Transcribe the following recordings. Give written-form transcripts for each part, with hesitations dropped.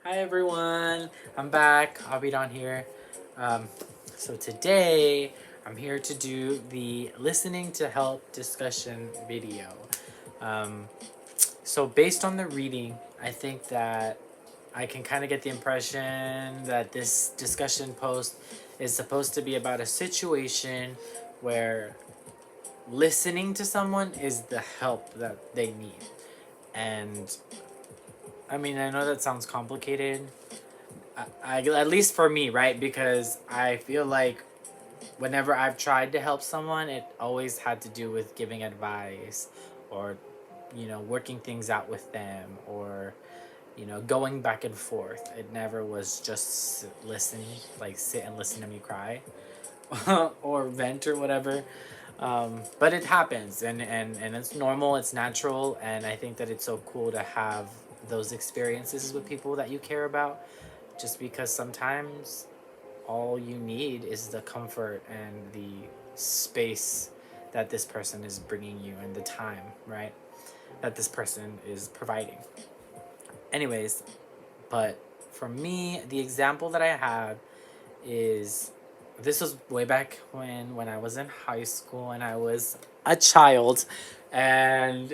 Hi everyone, I'm back. I'll be down here. Um, so today I'm here to do the listening to help discussion video. Um, so based on the reading, I think that I can kind of get the impression that this discussion post is supposed to be about a situation where listening to someone is the help that they need. And I mean, I know that sounds complicated, at least for me, right? Because I feel like whenever I've tried to help someone, it always had to do with giving advice or, working things out with them or, going back and forth. It never was just listen, like sit and listen to me cry or vent or whatever. But it happens and it's normal, it's natural. And I think that it's so cool to have those experiences with people that you care about just because sometimes all you need is the comfort and the space that this person is bringing you and the time, right? That this person is providing. Anyways, but for me, the example that I have is this was way back when I was in high school and I was a child, and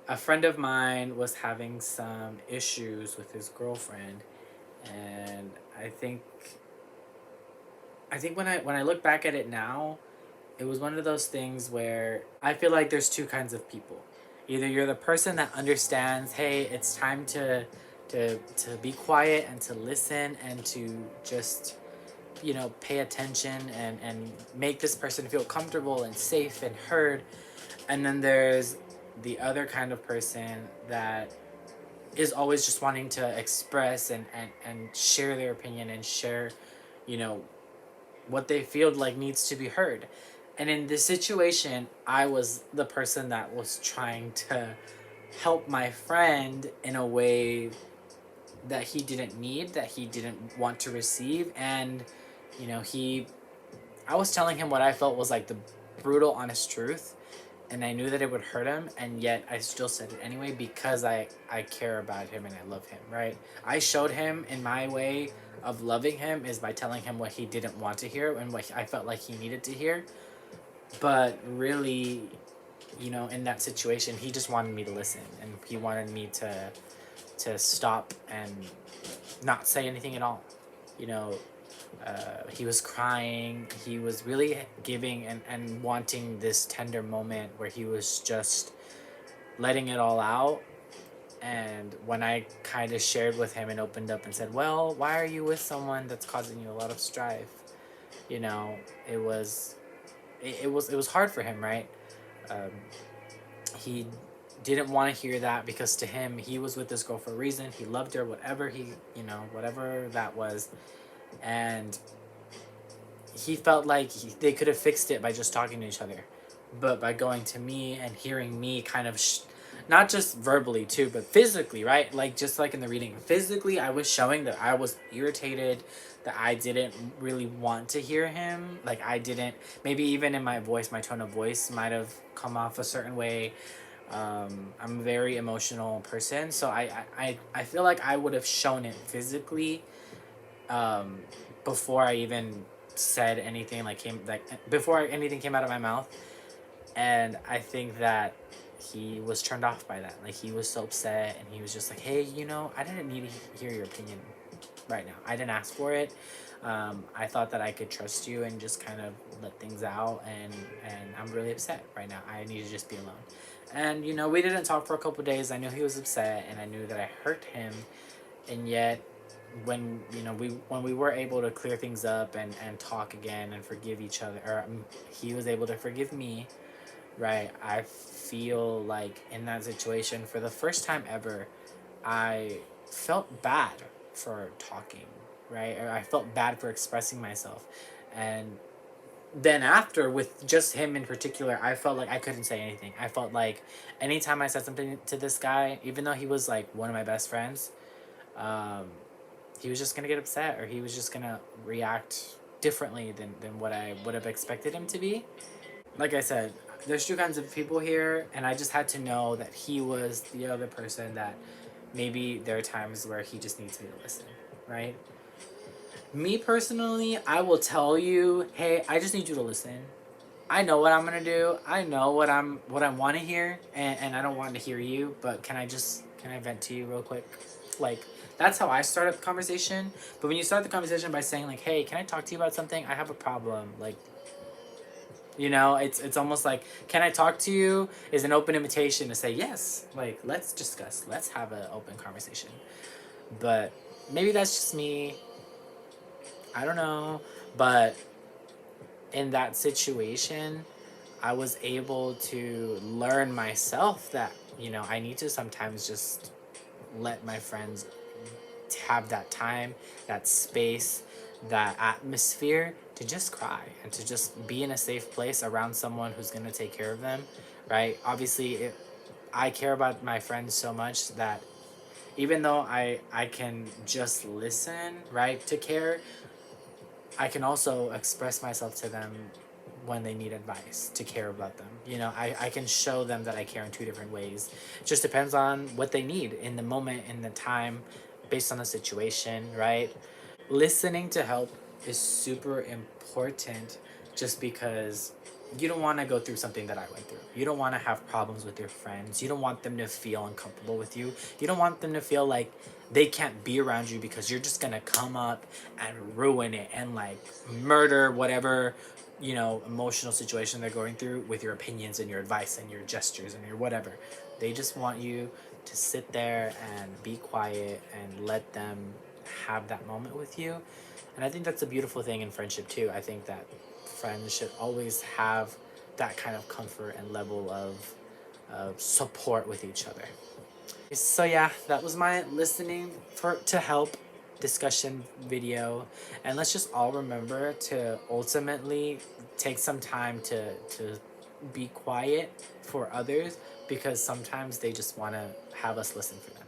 a friend of mine was having some issues with his girlfriend, and I think when I look back at it now, it was one of those things where I feel like there's two kinds of people. Either you're the person that understands, hey, it's time to be quiet and to listen and to just pay attention and make this person feel comfortable and safe and heard. And then there's the other kind of person that is always just wanting to express and share their opinion and share you know what they feel like needs to be heard. And in this situation, I was the person that was trying to help my friend in a way that he didn't need, that he didn't want to receive. And he I was telling him what I felt was like the brutal honest truth, and I knew that it would hurt him, and yet I still said it anyway because I care about him and I love him, right? I showed him in my way of loving him is by telling him what he didn't want to hear and what I felt like he needed to hear. But really, in that situation, he just wanted me to listen, and he wanted me to stop and not say anything at all. You know, he was crying. He was really giving and wanting this tender moment where he was just letting it all out. And when I kind of shared with him and opened up and said, well, why are you with someone that's causing you a lot of strife? You know, it was it was hard for him, right? Um, he didn't want to hear that because to him, he was with this girl for a reason. He loved her, whatever whatever that was. And he felt like they could have fixed it by just talking to each other, but by going to me and hearing me kind of not just verbally too, but physically, right? Like just like in the reading, physically I was showing that I was irritated, that I didn't really want to hear him. Like I didn't, maybe even in my voice, my tone of voice might have come off a certain way. I'm a very emotional person, so I feel like I would have shown it physically, um, before I even said anything, before anything came out of my mouth. And I think that he was turned off by that. Like he was so upset, and he was just like, hey, I didn't need to hear your opinion right now. I didn't ask for it. I thought that I could trust you and just kind of let things out, and I'm really upset right now. I need to just be alone. And we didn't talk for a couple days. I knew he was upset, and I knew that I hurt him. And yet, when we were able to clear things up and talk again and forgive each other, or he was able to forgive me, right? I feel like in that situation, for the first time ever, I felt bad for talking, right? Or I felt bad for expressing myself. And then after, with just him in particular, I felt like I couldn't say anything. I felt like anytime I said something to this guy, even though he was like one of my best friends, um, he was just gonna get upset, or he was just gonna react differently than what I would have expected him to be. Like I said, there's two kinds of people here, and I just had to know that he was the other person that maybe there are times where he just needs me to listen, right? Me personally, I will tell you, hey, I just need you to listen. I know what I'm gonna do. I know what I want to hear, and I don't want to hear you. But can I vent to you real quick? Like, that's how I start a conversation. But when you start the conversation by saying like, hey, can I talk to you about something? I have a problem. Like, it's almost like, can I talk to you? Is an open invitation to say yes. Like, let's discuss. Let's have an open conversation. But maybe that's just me. I don't know. But in that situation, I was able to learn myself that, I need to sometimes just let my friends have that time, that space, that atmosphere to just cry and to just be in a safe place around someone who's going to take care of them, right? Obviously, I care about my friends so much that even though I can just listen, right, to care, I can also express myself to them when they need advice, to care about them. I can show them that I care in two different ways. It just depends on what they need in the moment, in the time, based on the situation, right? Listening to help is super important just because you don't want to go through something that I went through. You don't want to have problems with your friends. You don't want them to feel uncomfortable with you. You don't want them to feel like they can't be around you because you're just going to come up and ruin it and like murder whatever, emotional situation they're going through with your opinions and your advice and your gestures and your whatever. They just want you to sit there and be quiet and let them have that moment with you. And I think that's a beautiful thing in friendship too. I think that friends should always have that kind of comfort and level of support with each other. So yeah, that was my listening for to help discussion video, and let's just all remember to ultimately take some time to be quiet for others, because sometimes they just want to have us listen for them.